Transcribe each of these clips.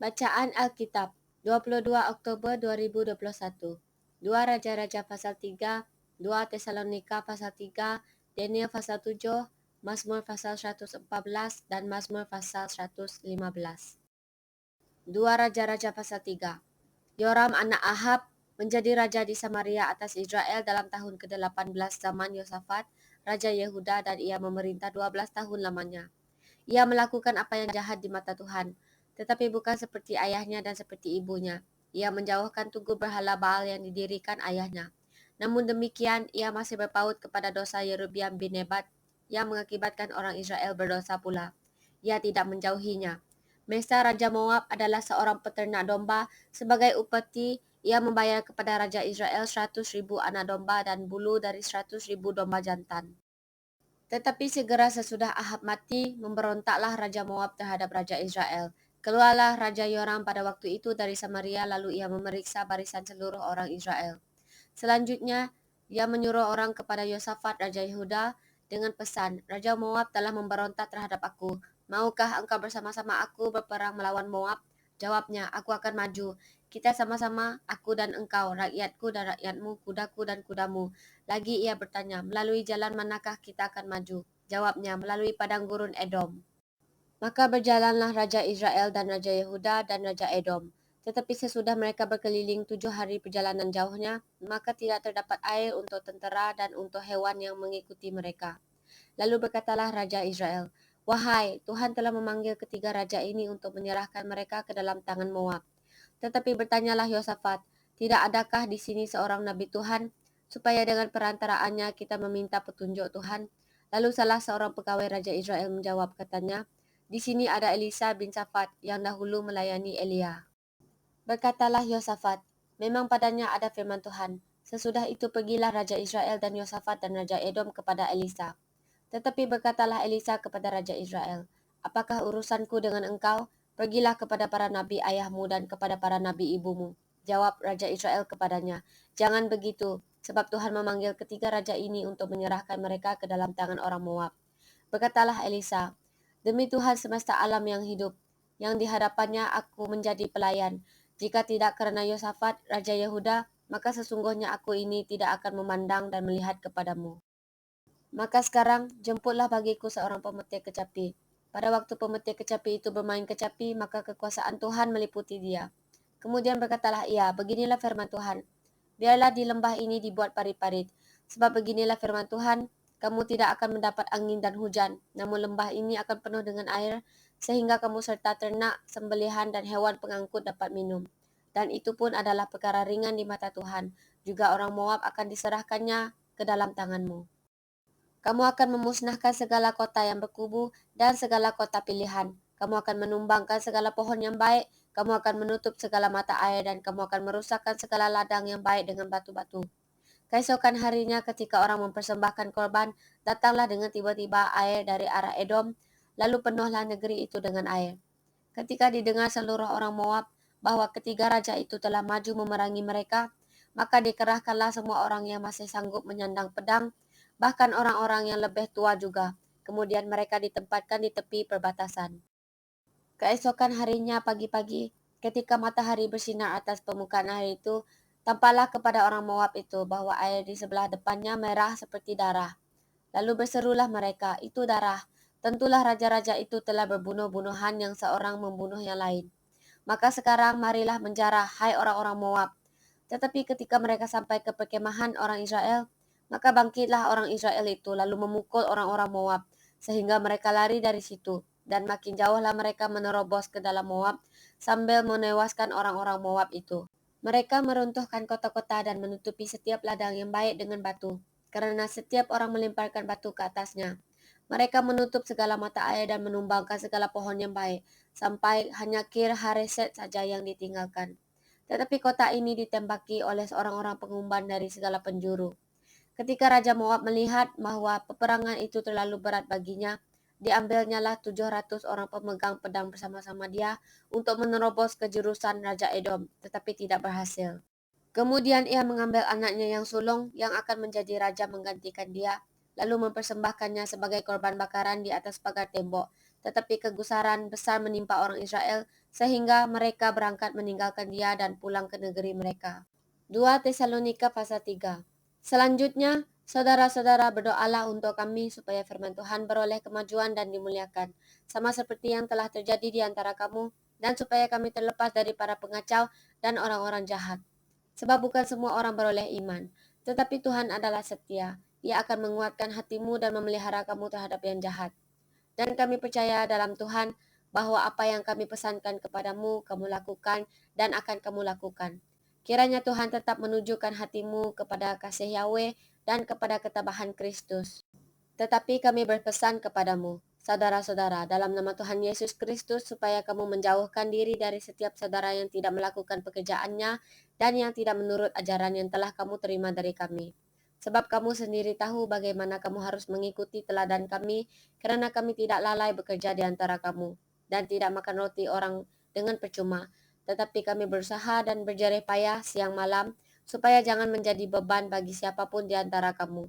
Bacaan Alkitab 22 Oktober 2021. 2 Raja-Raja pasal 3, 2 Tesalonika pasal 3, Daniel pasal 7, Mazmur pasal 114 dan Mazmur pasal 115. 2 Raja-Raja pasal 3. Yoram anak Ahab menjadi raja di Samaria atas Israel dalam tahun ke-18 zaman Yosafat, Raja Yehuda, dan ia memerintah 12 tahun lamanya. Ia melakukan apa yang jahat di mata Tuhan, tetapi bukan seperti ayahnya dan seperti ibunya. Ia menjauhkan tugu berhala Baal yang didirikan ayahnya. Namun demikian, ia masih berpaut kepada dosa Yerobeam bin Nebat yang mengakibatkan orang Israel berdosa pula. Ia tidak menjauhinya. Mesa Raja Moab adalah seorang peternak domba. Sebagai upeti, ia membayar kepada Raja Israel 100,000 anak domba dan bulu dari 100,000 domba jantan. Tetapi segera sesudah Ahab mati, memberontaklah Raja Moab terhadap Raja Israel. Keluarlah Raja Yoram pada waktu itu dari Samaria, lalu ia memeriksa barisan seluruh orang Israel. Selanjutnya, ia menyuruh orang kepada Yosafat, Raja Yehuda, dengan pesan, Raja Moab telah memberontak terhadap aku. Maukah engkau bersama-sama aku berperang melawan Moab? Jawabnya, aku akan maju. Kita sama-sama, aku dan engkau, rakyatku dan rakyatmu, kudaku dan kudamu. Lagi ia bertanya, melalui jalan manakah kita akan maju? Jawabnya, melalui padang gurun Edom. Maka berjalanlah Raja Israel dan Raja Yehuda dan Raja Edom. Tetapi sesudah mereka berkeliling 7 hari perjalanan jauhnya, maka tidak terdapat air untuk tentera dan untuk hewan yang mengikuti mereka. Lalu berkatalah Raja Israel, Wahai, Tuhan telah memanggil ketiga raja ini untuk menyerahkan mereka ke dalam tangan Moab. Tetapi bertanyalah Yosafat, tidak adakah di sini seorang nabi Tuhan, supaya dengan perantaraannya kita meminta petunjuk Tuhan? Lalu salah seorang pegawai Raja Israel menjawab, katanya, di sini ada Elisa bin Safat yang dahulu melayani Elia. Berkatalah Yosafat, memang padanya ada firman Tuhan. Sesudah itu pergilah Raja Israel dan Yosafat dan Raja Edom kepada Elisa. Tetapi berkatalah Elisa kepada Raja Israel, apakah urusanku dengan engkau? Pergilah kepada para nabi ayahmu dan kepada para nabi ibumu. Jawab Raja Israel kepadanya, jangan begitu, sebab Tuhan memanggil ketiga raja ini untuk menyerahkan mereka ke dalam tangan orang Moab. Berkatalah Elisa, demi Tuhan semesta alam yang hidup, yang di hadapannya aku menjadi pelayan. Jika tidak karena Yosafat, Raja Yehuda, maka sesungguhnya aku ini tidak akan memandang dan melihat kepadamu. Maka sekarang, jemputlah bagiku seorang pemetik kecapi. Pada waktu pemetik kecapi itu bermain kecapi, maka kekuasaan Tuhan meliputi dia. Kemudian berkatalah ia, beginilah firman Tuhan. Biarlah di lembah ini dibuat parit-parit. Sebab beginilah firman Tuhan, kamu tidak akan mendapat angin dan hujan, namun lembah ini akan penuh dengan air, sehingga kamu serta ternak, sembelihan, dan hewan pengangkut dapat minum. Dan itu pun adalah perkara ringan di mata Tuhan. Juga orang Moab akan diserahkannya ke dalam tanganmu. Kamu akan memusnahkan segala kota yang berkubu dan segala kota pilihan. Kamu akan menumbangkan segala pohon yang baik, kamu akan menutup segala mata air, dan kamu akan merusakkan segala ladang yang baik dengan batu-batu. Keesokan harinya ketika orang mempersembahkan korban, datanglah dengan tiba-tiba air dari arah Edom, lalu penuhlah negeri itu dengan air. Ketika didengar seluruh orang Moab bahwa ketiga raja itu telah maju memerangi mereka, maka dikerahkanlah semua orang yang masih sanggup menyandang pedang, bahkan orang-orang yang lebih tua juga. Kemudian mereka ditempatkan di tepi perbatasan. Keesokan harinya pagi-pagi, ketika matahari bersinar atas permukaan air itu, tampaklah kepada orang Moab itu bahwa air di sebelah depannya merah seperti darah. Lalu berserulah mereka, itu darah. Tentulah raja-raja itu telah berbunuh-bunuhan yang seorang membunuh yang lain. Maka sekarang marilah menjarah, hai orang-orang Moab. Tetapi ketika mereka sampai ke perkemahan orang Israel, maka bangkitlah orang Israel itu lalu memukul orang-orang Moab, sehingga mereka lari dari situ. Dan makin jauhlah mereka menerobos ke dalam Moab, sambil menewaskan orang-orang Moab itu. Mereka meruntuhkan kota-kota dan menutupi setiap ladang yang baik dengan batu, karena setiap orang melemparkan batu ke atasnya. Mereka menutup segala mata air dan menumbangkan segala pohon yang baik, sampai hanya Kir Hareset saja yang ditinggalkan. Tetapi kota ini ditembaki oleh orang-orang pengumban dari segala penjuru. Ketika Raja Moab melihat bahwa peperangan itu terlalu berat baginya, diambilnyalah 700 orang pemegang pedang bersama-sama dia untuk menerobos ke jurusan Raja Edom, tetapi tidak berhasil. Kemudian ia mengambil anaknya yang sulung yang akan menjadi raja menggantikan dia, lalu mempersembahkannya sebagai korban bakaran di atas pagar tembok, tetapi kegusaran besar menimpa orang Israel sehingga mereka berangkat meninggalkan dia dan pulang ke negeri mereka. 2 Tesalonika pasal 3. Selanjutnya, saudara-saudara, berdoalah untuk kami supaya firman Tuhan beroleh kemajuan dan dimuliakan, sama seperti yang telah terjadi di antara kamu, dan supaya kami terlepas dari para pengacau dan orang-orang jahat. Sebab bukan semua orang beroleh iman, tetapi Tuhan adalah setia. Ia akan menguatkan hatimu dan memelihara kamu terhadap yang jahat. Dan kami percaya dalam Tuhan bahwa apa yang kami pesankan kepadamu, kamu lakukan dan akan kamu lakukan. Kiranya Tuhan tetap menunjukkan hatimu kepada kasih Yahweh dan kepada ketabahan Kristus. Tetapi kami berpesan kepadamu, saudara-saudara, dalam nama Tuhan Yesus Kristus, supaya kamu menjauhkan diri dari setiap saudara yang tidak melakukan pekerjaannya dan yang tidak menurut ajaran yang telah kamu terima dari kami. Sebab kamu sendiri tahu bagaimana kamu harus mengikuti teladan kami, karena kami tidak lalai bekerja di antara kamu, dan tidak makan roti orang dengan percuma. Tetapi kami berusaha dan berjerih payah siang malam, supaya jangan menjadi beban bagi siapapun di antara kamu.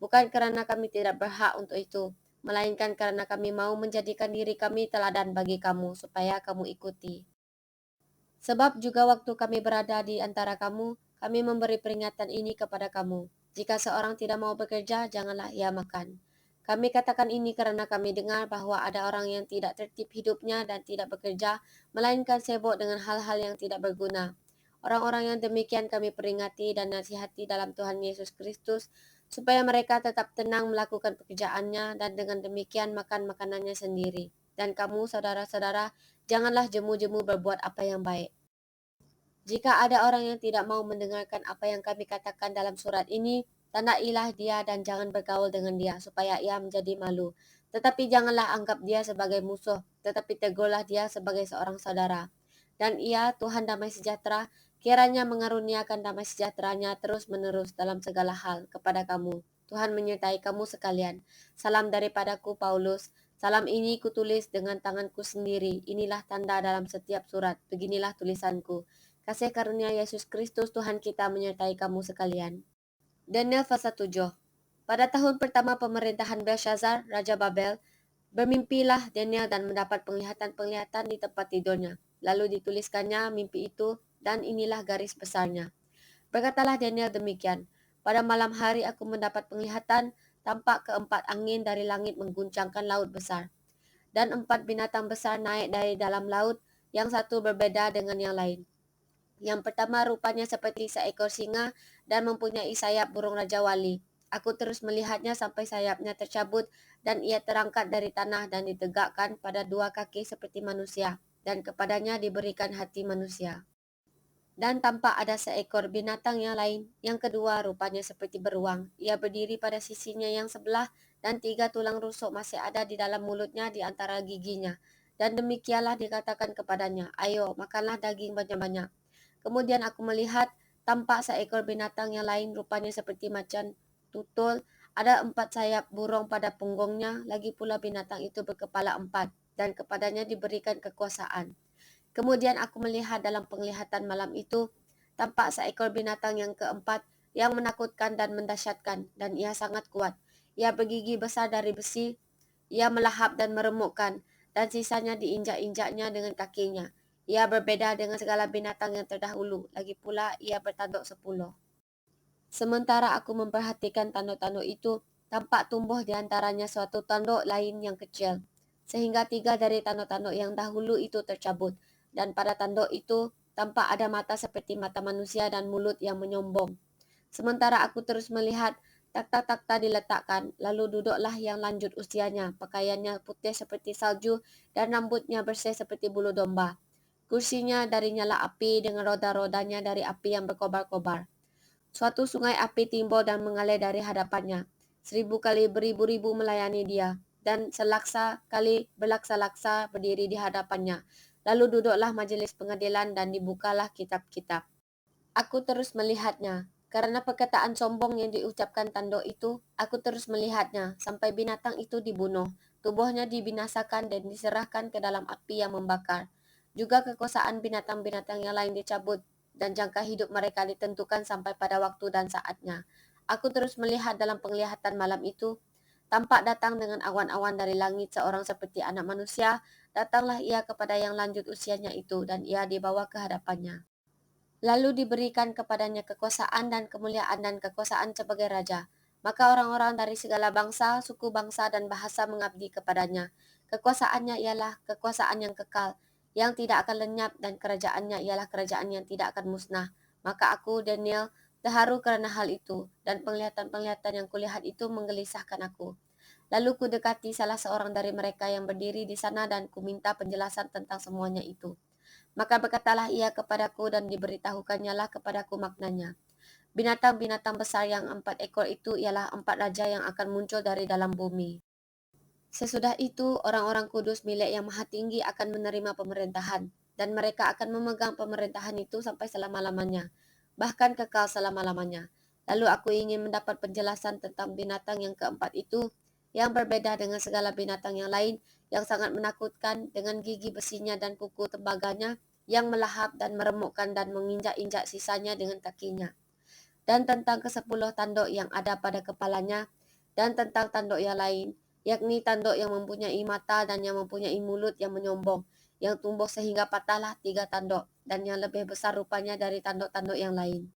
Bukan karena kami tidak berhak untuk itu, melainkan karena kami mau menjadikan diri kami teladan bagi kamu, supaya kamu ikuti. Sebab juga waktu kami berada di antara kamu, kami memberi peringatan ini kepada kamu. Jika seorang tidak mau bekerja, janganlah ia makan. Kami katakan ini karena kami dengar bahwa ada orang yang tidak tertib hidupnya dan tidak bekerja, melainkan sibuk dengan hal-hal yang tidak berguna. Orang-orang yang demikian kami peringati dan nasihati dalam Tuhan Yesus Kristus, supaya mereka tetap tenang melakukan pekerjaannya dan dengan demikian makan makanannya sendiri. Dan kamu, saudara-saudara, janganlah jemu-jemu berbuat apa yang baik. Jika ada orang yang tidak mau mendengarkan apa yang kami katakan dalam surat ini, tandailah dia dan jangan bergaul dengan dia, supaya ia menjadi malu. Tetapi janganlah anggap dia sebagai musuh, tetapi tegurlah dia sebagai seorang saudara. Dan ia, Tuhan damai sejahtera, kiranya mengaruniakan damai sejahteranya terus-menerus dalam segala hal kepada kamu. Tuhan menyertai kamu sekalian. Salam daripadaku, Paulus. Salam ini kutulis dengan tanganku sendiri. Inilah tanda dalam setiap surat. Beginilah tulisanku. Kasih karunia Yesus Kristus Tuhan kita menyertai kamu sekalian. Daniel pasal 7. Pada tahun pertama pemerintahan Belshazzar, Raja Babel, bermimpilah Daniel dan mendapat penglihatan-penglihatan di tempat tidurnya. Lalu dituliskannya mimpi itu, dan inilah garis besarnya. Berkatalah Daniel demikian, pada malam hari aku mendapat penglihatan, tampak keempat angin dari langit mengguncangkan laut besar. Dan empat binatang besar naik dari dalam laut, yang satu berbeda dengan yang lain. Yang pertama rupanya seperti seekor singa dan mempunyai sayap burung Raja Wali. Aku terus melihatnya sampai sayapnya tercabut dan ia terangkat dari tanah dan ditegakkan pada dua kaki seperti manusia, dan kepadanya diberikan hati manusia. Dan tampak ada seekor binatang yang lain, yang kedua rupanya seperti beruang. Ia berdiri pada sisinya yang sebelah, dan 3 tulang rusuk masih ada di dalam mulutnya di antara giginya. Dan demikianlah dikatakan kepadanya, ayo makanlah daging banyak-banyak. Kemudian aku melihat, tampak seekor binatang yang lain rupanya seperti macan tutul, ada 4 sayap burung pada punggungnya, lagi pula binatang itu berkepala 4, dan kepadanya diberikan kekuasaan. Kemudian aku melihat dalam penglihatan malam itu, tampak seekor binatang yang keempat, yang menakutkan dan mendahsyatkan, dan ia sangat kuat. Ia bergigi besar dari besi, ia melahap dan meremukkan, dan sisanya diinjak-injaknya dengan kakinya. Ia berbeda dengan segala binatang yang terdahulu, lagi pula ia bertanduk 10. Sementara aku memperhatikan tanduk-tanduk itu, tampak tumbuh di antaranya suatu tanduk lain yang kecil, sehingga 3 dari tanduk-tanduk yang dahulu itu tercabut, dan pada tanduk itu tampak ada mata seperti mata manusia dan mulut yang menyombong. Sementara aku terus melihat, takhta-takhta diletakkan, lalu duduklah yang lanjut usianya, pakaiannya putih seperti salju, dan rambutnya bersih seperti bulu domba. Kursinya dari nyala api dengan roda-rodanya dari api yang berkobar-kobar. Suatu sungai api timbul dan mengalir dari hadapannya. 1000 kali beribu-ribu melayani dia, dan selaksa kali berlaksa-laksa berdiri di hadapannya. Lalu duduklah majelis pengadilan dan dibukalah kitab-kitab. Aku terus melihatnya. Karena perkataan sombong yang diucapkan tanduk itu, aku terus melihatnya sampai binatang itu dibunuh. Tubuhnya dibinasakan dan diserahkan ke dalam api yang membakar. Juga kekuasaan binatang-binatang yang lain dicabut dan jangka hidup mereka ditentukan sampai pada waktu dan saatnya. Aku terus melihat dalam penglihatan malam itu, Tampak datang dengan awan-awan dari langit seorang seperti anak manusia, datanglah ia kepada yang lanjut usianya itu, dan ia dibawa ke hadapannya. Lalu diberikan kepadanya kekuasaan dan kemuliaan dan kekuasaan sebagai raja. Maka orang-orang dari segala bangsa, suku bangsa, dan bahasa mengabdi kepadanya. Kekuasaannya ialah kekuasaan yang kekal, yang tidak akan lenyap, dan kerajaannya ialah kerajaan yang tidak akan musnah. Maka aku, Daniel, terharu karena hal itu, dan penglihatan-penglihatan yang kulihat itu menggelisahkan aku. Lalu kudekati salah seorang dari mereka yang berdiri di sana dan kuminta penjelasan tentang semuanya itu. Maka berkatalah ia kepadaku dan diberitahukannya lah kepadaku maknanya. Binatang-binatang besar yang 4 ekor itu ialah 4 raja yang akan muncul dari dalam bumi. Sesudah itu, orang-orang kudus milik yang maha tinggi akan menerima pemerintahan, dan mereka akan memegang pemerintahan itu sampai selama-lamanya, bahkan kekal selama-lamanya. Lalu aku ingin mendapat penjelasan tentang binatang yang keempat itu, yang berbeda dengan segala binatang yang lain, yang sangat menakutkan dengan gigi besinya dan kuku tembaganya, yang melahap dan meremukkan dan menginjak-injak sisanya dengan kakinya. Dan tentang ke-10 tanduk yang ada pada kepalanya, dan tentang tanduk yang lain, yakni tanduk yang mempunyai mata dan yang mempunyai mulut yang menyombong, yang tumbuh sehingga patahlah 3 tanduk, dan yang lebih besar rupanya dari tanduk-tanduk yang lain.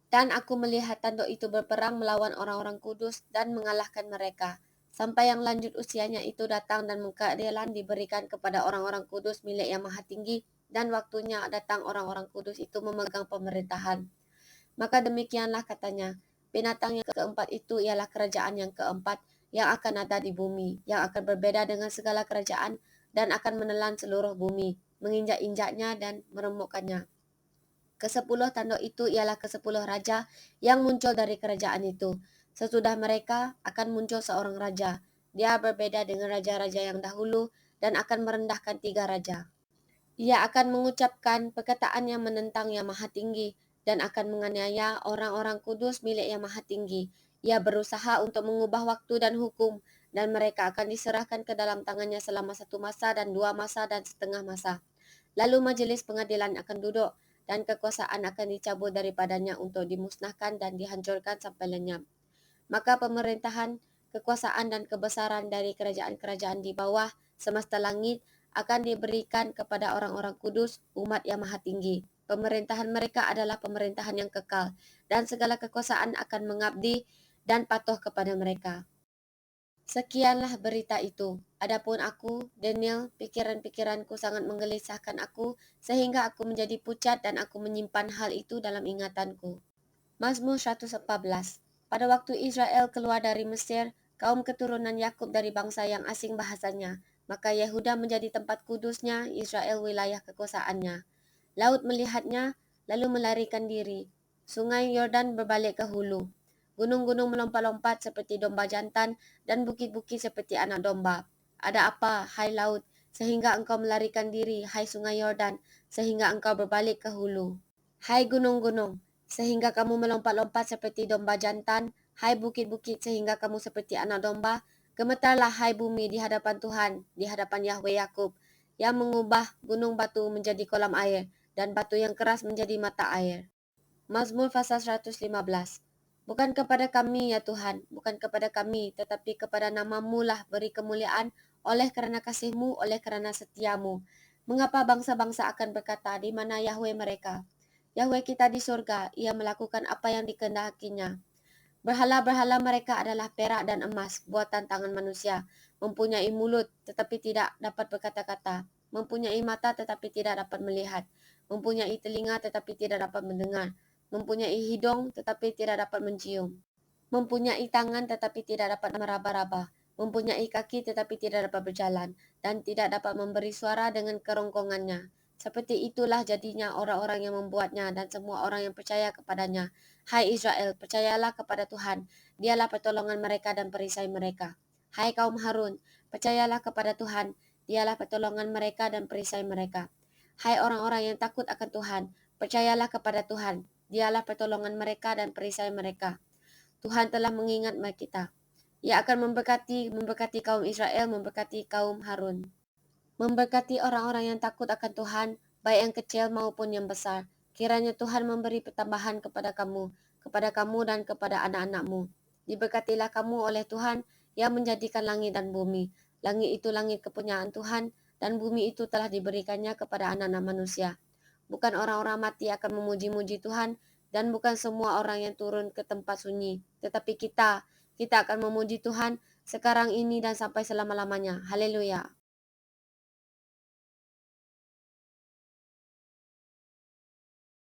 Dan aku melihat tanduk itu berperang melawan orang-orang kudus dan mengalahkan mereka, sampai yang lanjut usianya itu datang dan keadilan diberikan kepada orang-orang kudus milik yang maha tinggi, dan waktunya datang orang-orang kudus itu memegang pemerintahan. Maka demikianlah katanya, binatang yang keempat itu ialah kerajaan yang keempat yang akan ada di bumi, yang akan berbeda dengan segala kerajaan dan akan menelan seluruh bumi, menginjak-injaknya dan meremukkannya. Ke-10 tanduk itu ialah ke-10 raja yang muncul dari kerajaan itu. Sesudah mereka akan muncul seorang raja. Dia berbeda dengan raja-raja yang dahulu dan akan merendahkan 3 raja. Ia akan mengucapkan perkataan yang menentang Yang Maha Tinggi dan akan menganiaya orang-orang kudus milik Yang Maha Tinggi. Ia berusaha untuk mengubah waktu dan hukum, dan mereka akan diserahkan ke dalam tangannya selama 1 masa dan 2 masa dan setengah masa. Lalu majelis pengadilan akan duduk, dan kekuasaan akan dicabut daripadanya untuk dimusnahkan dan dihancurkan sampai lenyap. Maka pemerintahan, kekuasaan dan kebesaran dari kerajaan-kerajaan di bawah semesta langit akan diberikan kepada orang-orang kudus, umat yang maha tinggi. Pemerintahan mereka adalah pemerintahan yang kekal, dan segala kekuasaan akan mengabdi dan patuh kepada mereka. Sekianlah berita itu. Adapun aku, Daniel, pikiran-pikiranku sangat menggelisahkan aku, sehingga aku menjadi pucat dan aku menyimpan hal itu dalam ingatanku. Mazmur 114. Pada waktu Israel keluar dari Mesir, kaum keturunan Yakub dari bangsa yang asing bahasanya, maka Yehuda menjadi tempat kudusnya, Israel wilayah kekuasaannya. Laut melihatnya, lalu melarikan diri. Sungai Yordan berbalik ke hulu. Gunung-gunung melompat-lompat seperti domba jantan dan bukit-bukit seperti anak domba. Ada apa, hai laut, sehingga engkau melarikan diri, hai sungai Yordan, sehingga engkau berbalik ke hulu? Hai gunung-gunung, sehingga kamu melompat-lompat seperti domba jantan, hai bukit-bukit sehingga kamu seperti anak domba. Gemetarlah hai bumi di hadapan Tuhan, di hadapan Yahweh Yakub, yang mengubah gunung batu menjadi kolam air, dan batu yang keras menjadi mata air. Mazmur pasal 115. Bukan kepada kami ya Tuhan, bukan kepada kami, tetapi kepada namamu lah beri kemuliaan oleh kerana kasih-Mu, oleh kerana setiamu. Mengapa bangsa-bangsa akan berkata, di mana Yahweh mereka? Yahweh kita di surga, ia melakukan apa yang dikehendakinya. Berhala-berhala mereka adalah perak dan emas, buatan tangan manusia. Mempunyai mulut, tetapi tidak dapat berkata-kata. Mempunyai mata, tetapi tidak dapat melihat. Mempunyai telinga, tetapi tidak dapat mendengar. Mempunyai hidung, tetapi tidak dapat mencium. Mempunyai tangan, tetapi tidak dapat meraba-raba. Mempunyai kaki, tetapi tidak dapat berjalan. Dan tidak dapat memberi suara dengan kerongkongannya. Seperti itulah jadinya orang-orang yang membuatnya dan semua orang yang percaya kepadanya. Hai Israel, percayalah kepada Tuhan. Dialah pertolongan mereka dan perisai mereka. Hai kaum Harun, percayalah kepada Tuhan. Dialah pertolongan mereka dan perisai mereka. Hai orang-orang yang takut akan Tuhan, percayalah kepada Tuhan. Dialah pertolongan mereka dan perisai mereka. Tuhan telah mengingat kita. Ia akan memberkati kaum Israel, memberkati kaum Harun. Memberkati orang-orang yang takut akan Tuhan, baik yang kecil maupun yang besar. Kiranya Tuhan memberi pertambahan kepada kamu dan kepada anak-anakmu. Diberkatilah kamu oleh Tuhan yang menjadikan langit dan bumi. Langit itu langit kepunyaan Tuhan, dan bumi itu telah diberikannya kepada anak-anak manusia. Bukan orang-orang mati akan memuji-muji Tuhan, dan bukan semua orang yang turun ke tempat sunyi, tetapi kita akan memuji Tuhan sekarang ini dan sampai selama-lamanya. Haleluya.